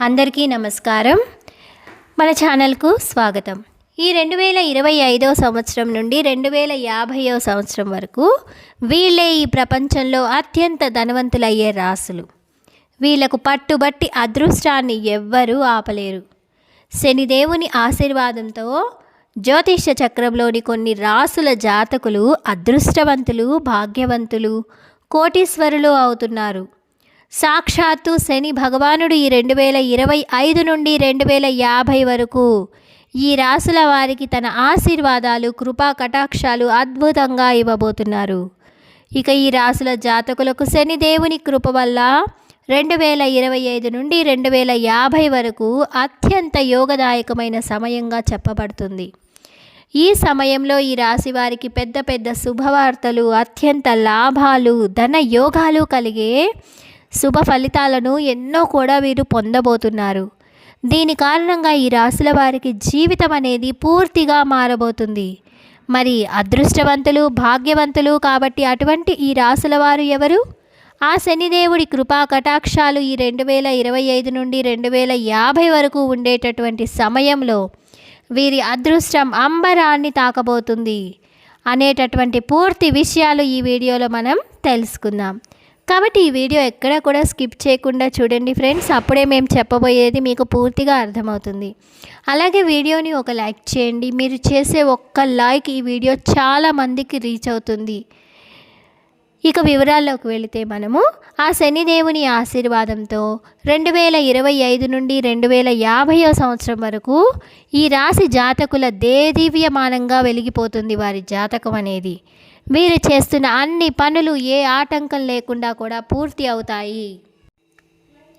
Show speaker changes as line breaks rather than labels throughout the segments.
అందరికీ నమస్కారం. మన ఛానల్కు స్వాగతం. ఈ 2025 సంవత్సరం నుండి 2050 సంవత్సరం వరకు వీళ్ళే ఈ ప్రపంచంలో అత్యంత ధనవంతులయ్యే రాసులు. వీళ్లకు పట్టుబట్టి అదృష్టాన్ని ఎవ్వరూ ఆపలేరు. శనిదేవుని ఆశీర్వాదంతో జ్యోతిష్య చక్రంలోని కొన్ని రాసుల జాతకులు అదృష్టవంతులు, భాగ్యవంతులు, కోటీశ్వరులు అవుతున్నారు. సాక్షాత్తు శని భగవానుడు ఈ 2025 నుండి 2050 వరకు ఈ రాసుల వారికి తన ఆశీర్వాదాలు, కృపా కటాక్షాలు అద్భుతంగా ఇవ్వబోతున్నారు. ఇక ఈ రాసుల జాతకులకు శనిదేవుని కృప వల్ల 2025 నుండి 2050 వరకు అత్యంత యోగదాయకమైన సమయంగా చెప్పబడుతుంది. ఈ సమయంలో ఈ రాశి వారికి పెద్ద పెద్ద శుభవార్తలు, అత్యంత లాభాలు, ధన యోగాలు కలిగే శుభ ఫలితాలను ఎన్నో కూడా వీరు పొందబోతున్నారు. దీని కారణంగా ఈ రాశుల వారికి జీవితం అనేది పూర్తిగా మారబోతుంది. మరి అదృష్టవంతులు, భాగ్యవంతులు కాబట్టి అటువంటి ఈ రాశుల వారు ఎవరు? ఆ శనిదేవుడి కృపా కటాక్షాలు ఈ 2025 నుండి 2050 వరకు ఉండేటటువంటి సమయంలో వీరి అదృష్టం అంబరాన్ని తాకబోతుంది అనేటటువంటి పూర్తి విషయాలు ఈ వీడియోలో మనం తెలుసుకుందాం. కాబట్టి ఈ వీడియో ఎక్కడ కూడా స్కిప్ చేయకుండా చూడండి ఫ్రెండ్స్. అప్పుడే మేము చెప్పబోయేది మీకు పూర్తిగా అర్థమవుతుంది. అలాగే వీడియోని ఒక లైక్ చేయండి. మీరు చేసే ఒక్క లైక్ ఈ వీడియో చాలా మందికి రీచ్ అవుతుంది. ఇక వివరాల్లోకి వెళితే మనము ఆ శనిదేవుని ఆశీర్వాదంతో 2025 నుండి 2050 సంవత్సరం వరకు ఈ రాశి జాతకుల దేదీవ్యమానంగా వెలిగిపోతుంది వారి జాతకం అనేది. వీరు చేస్తున్న అన్ని పనులు ఏ ఆటంకం లేకుండా కూడా పూర్తి అవుతాయి.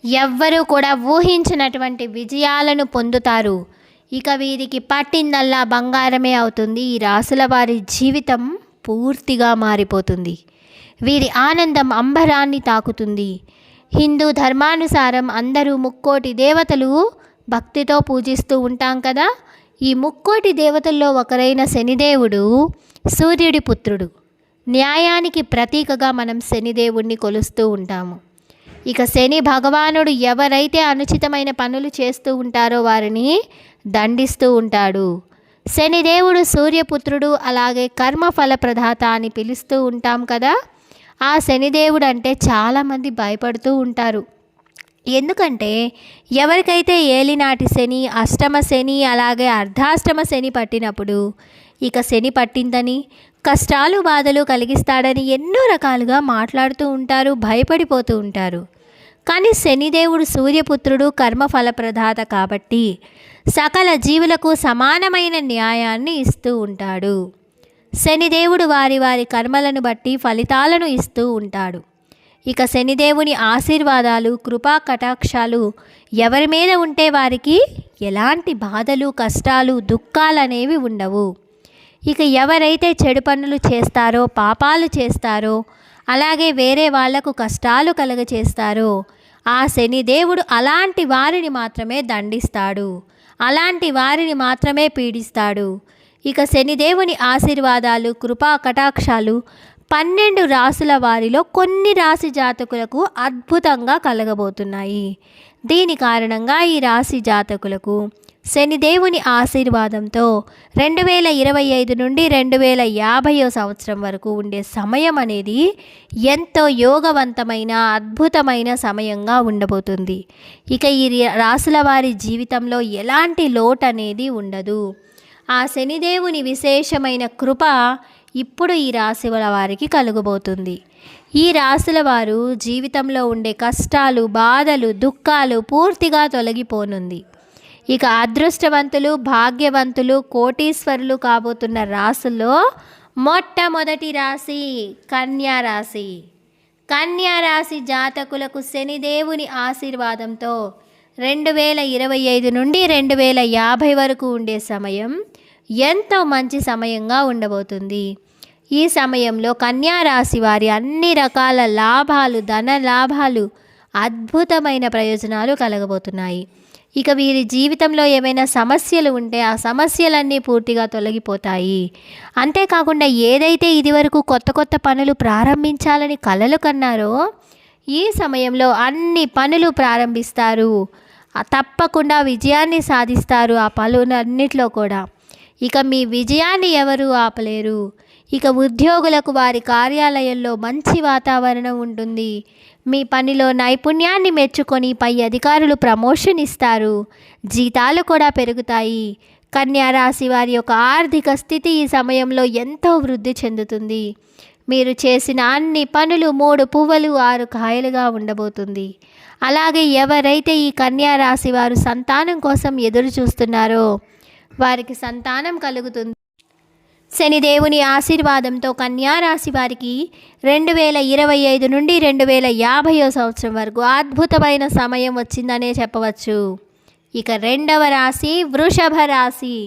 ఎవ్వరూ కూడా ఊహించినటువంటి విజయాలను పొందుతారు. ఇక వీరికి పట్టిందల్లా బంగారమే అవుతుంది. ఈ రాశుల వారి జీవితం పూర్తిగా మారిపోతుంది. వీరి ఆనందం అంబరాన్ని తాకుతుంది. హిందూ ధర్మానుసారం అందరూ ముక్కోటి దేవతలు భక్తితో పూజిస్తూ ఉంటాం కదా. ఈ ముక్కోటి దేవతల్లో ఒకరైన శనిదేవుడు సూర్యుడి పుత్రుడు. న్యాయానికి ప్రతీకగా మనం శనిదేవుణ్ణి కొలుస్తూ ఉంటాము. ఇక శని భగవానుడు ఎవరైతే అనుచితమైన పనులు చేస్తూ ఉంటారో వారిని దండిస్తూ ఉంటాడు. శనిదేవుడు సూర్యపుత్రుడు, అలాగే కర్మఫల ప్రదాత అని పిలుస్తూ ఉంటాం కదా. ఆ శనిదేవుడు అంటే చాలామంది భయపడుతూ ఉంటారు. ఎందుకంటే ఎవరికైతే ఏలినాటి శని, అష్టమ శని, అలాగే అర్ధాష్టమ శని పట్టినప్పుడు ఇక శని పట్టిందని, కష్టాలు బాధలు కలిగిస్తాడని ఎన్నో రకాలుగా మాట్లాడుతూ ఉంటారు, భయపడిపోతూ ఉంటారు. కానీ శనిదేవుడు సూర్యపుత్రుడు, కర్మఫల ప్రదాత కాబట్టి సకల జీవులకు సమానమైన న్యాయాన్ని ఇస్తూ ఉంటాడు. శనిదేవుడు వారి వారి కర్మలను బట్టి ఫలితాలను ఇస్తూ ఉంటాడు. ఇక శనిదేవుని ఆశీర్వాదాలు, కృపా కటాక్షాలు ఎవరి మీద ఉంటే వారికి ఎలాంటి బాధలు, కష్టాలు, దుఃఖాలు అనేవి ఉండవు. ఇక ఎవరైతే చెడు పనులు చేస్తారో, పాపాలు చేస్తారో, అలాగే వేరే వాళ్లకు కష్టాలు కలుగచేస్తారో ఆ శనిదేవుడు అలాంటి వారిని మాత్రమే దండిస్తాడు, అలాంటి వారిని మాత్రమే పీడిస్తాడు. ఇక శనిదేవుని ఆశీర్వాదాలు, కృపా కటాక్షాలు 12 రాసుల వారిలో కొన్ని రాశి జాతకులకు అద్భుతంగా కలగబోతున్నాయి. దీని కారణంగా ఈ రాశి జాతకులకు శనిదేవుని ఆశీర్వాదంతో 2025 నుండి 2050 సంవత్సరం వరకు ఉండే సమయం అనేది ఎంతో యోగవంతమైన, అద్భుతమైన సమయంగా ఉండబోతుంది. ఇక ఈ రాశుల వారి జీవితంలో ఎలాంటి లోటు అనేది ఉండదు. ఆ శనిదేవుని విశేషమైన కృప ఇప్పుడు ఈ రాశుల వారికి కలుగబోతుంది. ఈ రాశుల వారు జీవితంలో ఉండే కష్టాలు, బాధలు, దుఃఖాలు పూర్తిగా తొలగిపోనుంది. ఇక అదృష్టవంతులు, భాగ్యవంతులు, కోటీశ్వరులు కాబోతున్న రాశుల్లో మొట్టమొదటి రాశి కన్యా రాశి. కన్యా రాశి జాతకులకు శనిదేవుని ఆశీర్వాదంతో 2025 నుండి 2050 వరకు ఉండే సమయం ఎంతో మంచి సమయంగా ఉండబోతుంది. ఈ సమయంలో కన్యా రాశి వారి అన్ని రకాల లాభాలు, ధన లాభాలు, అద్భుతమైన ప్రయోజనాలు కలగబోతున్నాయి. ఇక వీరి జీవితంలో ఏమైనా సమస్యలు ఉంటే ఆ సమస్యలన్నీ పూర్తిగా తొలగిపోతాయి. అంతేకాకుండా ఏదైతే ఇదివరకు కొత్త కొత్త పనులు ప్రారంభించాలని కలలు కన్నారో ఈ సమయంలో అన్ని పనులు ప్రారంభిస్తారు. తప్పకుండా విజయాన్ని సాధిస్తారు ఆ పనులన్నిట్లో కూడా. ఇక మీ విజయాన్ని ఎవరు ఆపలేరు. ఇక ఉద్యోగులకు వారి కార్యాలయంలో మంచి వాతావరణం ఉంటుంది. మీ పనిలో నైపుణ్యాన్ని మెచ్చుకొని పై అధికారులు ప్రమోషన్ ఇస్తారు. జీతాలు కూడా పెరుగుతాయి. కన్యా రాశి వారి యొక్క ఆర్థిక స్థితి ఈ సమయంలో ఎంతో వృద్ధి చెందుతుంది. మీరు చేసిన అన్ని పనులు 3 పువ్వులు 6 కాయలుగా ఉండబోతుంది. అలాగే ఎవరైతే ఈ కన్యా రాశి వారు సంతానం కోసం ఎదురు చూస్తున్నారో వారికి సంతానం కలుగుతుంది. శనిదేవుని ఆశీర్వాదంతో కన్యా రాశి వారికి 2025 నుండి 2050 సంవత్సరం వరకు అద్భుతమైన సమయం వచ్చిందనే చెప్పవచ్చు. ఇక రెండవ రాశి వృషభ రాశి.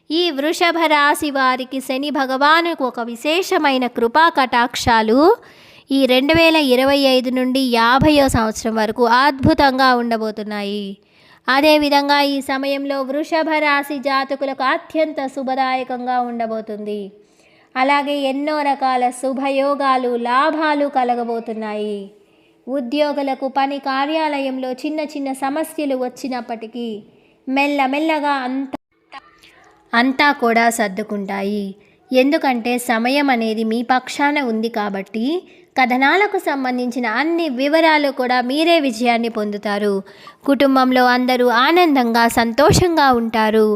ఈ వృషభ రాశి వారికి శని భగవానుకు ఒక విశేషమైన కృపా కటాక్షాలు ఈ 2025 నుండి 50 సంవత్సరం వరకు అద్భుతంగా ఉండబోతున్నాయి. అదేవిధంగా ఈ సమయంలో వృషభ రాశి జాతకులకు అత్యంత శుభదాయకంగా ఉండబోతుంది. అలాగే ఎన్నో రకాల శుభయోగాలు లాభాలు కలగబోతున్నాయి. ఉద్యోగులకు పని కార్యాలయంలో చిన్న చిన్న సమస్యలు వచ్చినప్పటికీ మెల్లమెల్లగా అంతా కూడా సర్దుకుంటాయి. ఎందుకంటే సమయం అనేది మీ పక్షాన ఉంది కాబట్టి కథనాలకు సంబంధించిన అన్ని వివరాలు కూడా మీరే విజయాన్ని పొందుతారు. కుటుంబంలో అందరూ ఆనందంగా సంతోషంగా ఉంటారు.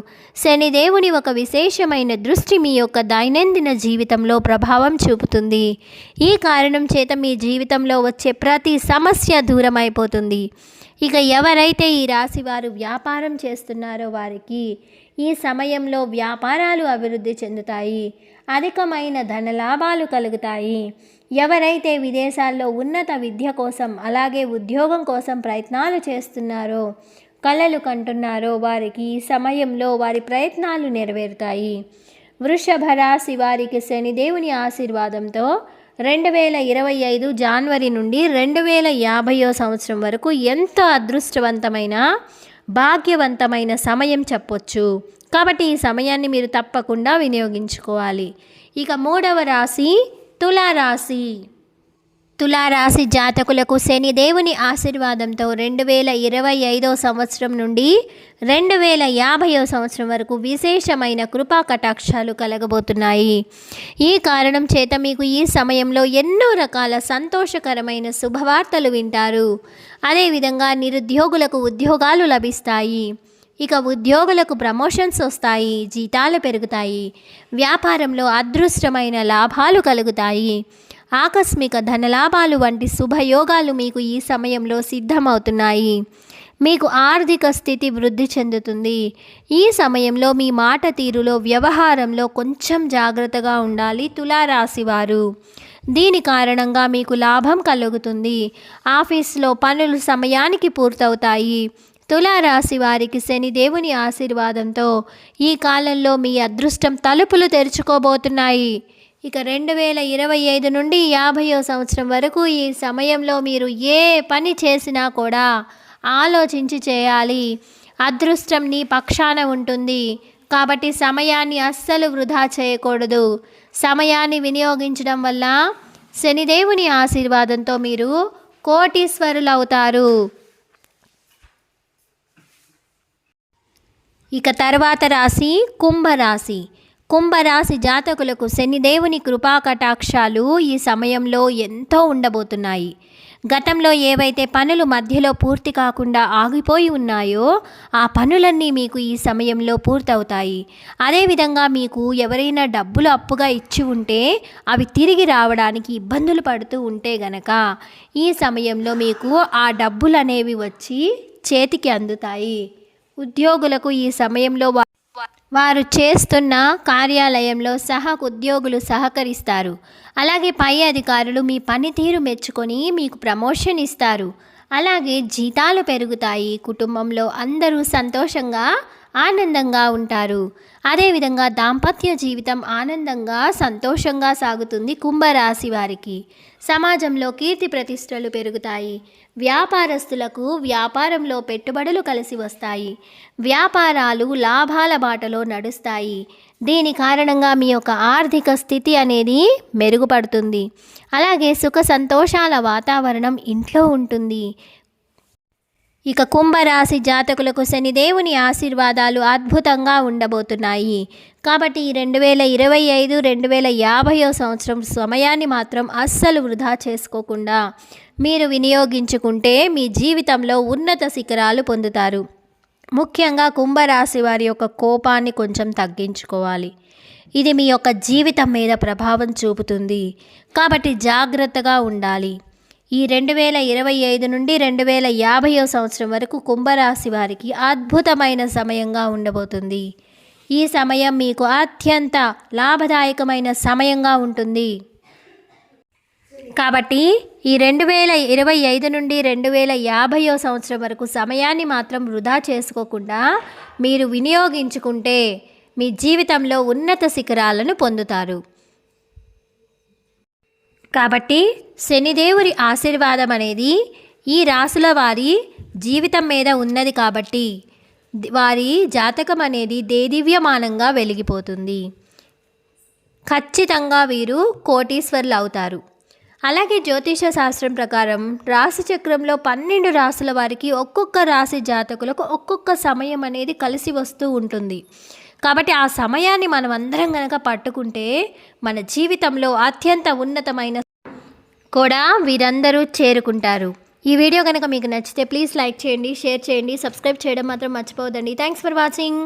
శనిదేవుని ఒక విశేషమైన దృష్టి మీ యొక్క దైనందిన జీవితంలో ప్రభావం చూపుతుంది. ఈ కారణం చేత మీ జీవితంలో వచ్చే ప్రతి సమస్య దూరం అయిపోతుంది. ఇక ఎవరైతే ఈ రాశి వారు వ్యాపారం చేస్తున్నారో వారికి ఈ సమయంలో వ్యాపారాలు అభివృద్ధి చెందుతాయి. అధికమైన ధనలాభాలు కలుగుతాయి. ఎవరైతే విదేశాల్లో ఉన్నత విద్య కోసం అలాగే ఉద్యోగం కోసం ప్రయత్నాలు చేస్తున్నారో కలలు కంటున్నారో వారికి ఈ సమయంలో వారి ప్రయత్నాలు నెరవేరుతాయి. వృషభ రాశి వారికి శనిదేవుని ఆశీర్వాదంతో 2025 జనవరి నుండి 2050 సంవత్సరం వరకు ఎంతో అదృష్టవంతమైన భాగ్యవంతమైన సమయం చెప్పొచ్చు. కాబట్టి ఈ సమయాన్ని మీరు తప్పకుండా వినియోగించుకోవాలి. ఇక మూడవ రాశి తులారాశి. తులారాశి జాతకులకు శనిదేవుని ఆశీర్వాదంతో 2025 సంవత్సరం నుండి 2050 సంవత్సరం వరకు విశేషమైన కృపా కటాక్షాలు కలగబోతున్నాయి. ఈ కారణం చేత మీకు ఈ సమయంలో ఎన్నో రకాల సంతోషకరమైన శుభవార్తలు వింటారు. అదేవిధంగా నిరుద్యోగులకు ఉద్యోగాలు లభిస్తాయి. ఇక ఉద్యోగులకు ప్రమోషన్స్ వస్తాయి. జీతాలు పెరుగుతాయి. వ్యాపారంలో అదృష్టమైన లాభాలు కలుగుతాయి. ఆకస్మిక ధనలాభాలు వంటి శుభయోగాలు మీకు ఈ సమయంలో సిద్ధమవుతున్నాయి. మీకు ఆర్థిక స్థితి వృద్ధి చెందుతుంది. ఈ సమయంలో మీ మాట తీరులో వ్యవహారంలో కొంచెం జాగ్రత్తగా ఉండాలి తులారాశి వారు. దీని కారణంగా మీకు లాభం కలుగుతుంది. ఆఫీస్లో పనులు సమయానికి పూర్తవుతాయి. తులారాశి వారికి శనిదేవుని ఆశీర్వాదంతో ఈ కాలంలో మీ అదృష్టం తలుపులు తెరుచుకోబోతున్నాయి. ఇక 2025 నుండి 50 సంవత్సరం వరకు ఈ సమయంలో మీరు ఏ పని చేసినా కూడా ఆలోచించి చేయాలి. అదృష్టం నీ పక్షాన ఉంటుంది. కాబట్టి సమయాన్ని అస్సలు వృధా చేయకూడదు. సమయాన్ని వినియోగించడం వల్ల శనిదేవుని ఆశీర్వాదంతో మీరు కోటీశ్వరులవుతారు. ఇక తర్వాత రాశి కుంభరాశి. కుంభరాశి జాతకులకు శనిదేవుని కృపా కటాక్షాలు ఈ సమయంలో ఎంతో ఉండబోతున్నాయి. గతంలో ఏవైతే పనులు మధ్యలో పూర్తి కాకుండా ఆగిపోయి ఉన్నాయో ఆ పనులన్నీ మీకు ఈ సమయంలో పూర్తవుతాయి. అదేవిధంగా మీకు ఎవరైనా డబ్బులు అప్పుగా ఇచ్చి ఉంటే అవి తిరిగి రావడానికి ఇబ్బందులు పడుతూ ఉంటే గనక ఈ సమయంలో మీకు ఆ డబ్బులు అనేవి వచ్చి చేతికి అందుతాయి. ఉద్యోగులకు ఈ సమయంలో వారు చేస్తున్న కార్యాలయంలో ఉద్యోగులు సహకరిస్తారు. అలాగే పై అధికారులు మీ పనితీరు మెచ్చుకొని మీకు ప్రమోషన్ ఇస్తారు. అలాగే జీతాలు పెరుగుతాయి. కుటుంబంలో అందరూ సంతోషంగా ఆనందంగా ఉంటారు. అదేవిధంగా దాంపత్య జీవితం ఆనందంగా సంతోషంగా సాగుతుంది కుంభరాశి వారికి. సమాజంలో కీర్తి ప్రతిష్టలు పెరుగుతాయి. వ్యాపారస్తులకు వ్యాపారంలో పెట్టుబడులు కలిసి వస్తాయి. వ్యాపారాలు లాభాల బాటలో నడుస్తాయి. దీని కారణంగా మీ యొక్క ఆర్థిక స్థితి అనేది మెరుగుపడుతుంది. అలాగే సుఖ సంతోషాల వాతావరణం ఇంట్లో ఉంటుంది. ఇక కుంభరాశి జాతకులకు శనిదేవుని ఆశీర్వాదాలు అద్భుతంగా ఉండబోతున్నాయి. కాబట్టి ఈ 2025 2050 సంవత్సరం సమయాన్ని మాత్రం అస్సలు వృధా చేసుకోకుండా మీరు వినియోగించుకుంటే మీ జీవితంలో ఉన్నత శిఖరాలు పొందుతారు. ముఖ్యంగా కుంభరాశి వారి యొక్క కోపాన్ని కొంచెం తగ్గించుకోవాలి. ఇది మీ యొక్క జీవితం మీద ప్రభావం చూపుతుంది. కాబట్టి జాగ్రత్తగా ఉండాలి. ఈ 2025 నుండి 2050 సంవత్సరం వరకు కుంభరాశి వారికి అద్భుతమైన సమయంగా ఉండబోతుంది. ఈ సమయం మీకు అత్యంత లాభదాయకమైన సమయంగా ఉంటుంది. కాబట్టి ఈ 2025 నుండి 2050 సంవత్సరం వరకు సమయాన్ని మాత్రం వృధా చేసుకోకుండా మీరు వినియోగించుకుంటే మీ జీవితంలో ఉన్నత శిఖరాలను పొందుతారు. కాబట్టి శనిదేవుడి ఆశీర్వాదం అనేది ఈ రాశుల వారి జీవితం మీద ఉన్నది. కాబట్టి వారి జాతకం అనేది దేదీవ్యమానంగా వెలిగిపోతుంది. ఖచ్చితంగా వీరు కోటీశ్వర్లు అవుతారు. అలాగే జ్యోతిష శాస్త్రం ప్రకారం రాశి చక్రంలో 12 రాశుల వారికి ఒక్కొక్క రాశి జాతకులకు ఒక్కొక్క సమయం అనేది కలిసి వస్తూ ఉంటుంది. కాబట్టి ఆ సమయాన్ని మనం అందరం కనుక పట్టుకుంటే మన జీవితంలో అత్యంత ఉన్నతమైన కూడా వీరందరూ చేరుకుంటారు. ఈ వీడియో కనుక మీకు నచ్చితే ప్లీజ్ లైక్ చేయండి, షేర్ చేయండి, సబ్స్క్రైబ్ చేయడం మాత్రం మర్చిపోవద్దండి. Thanks for watching.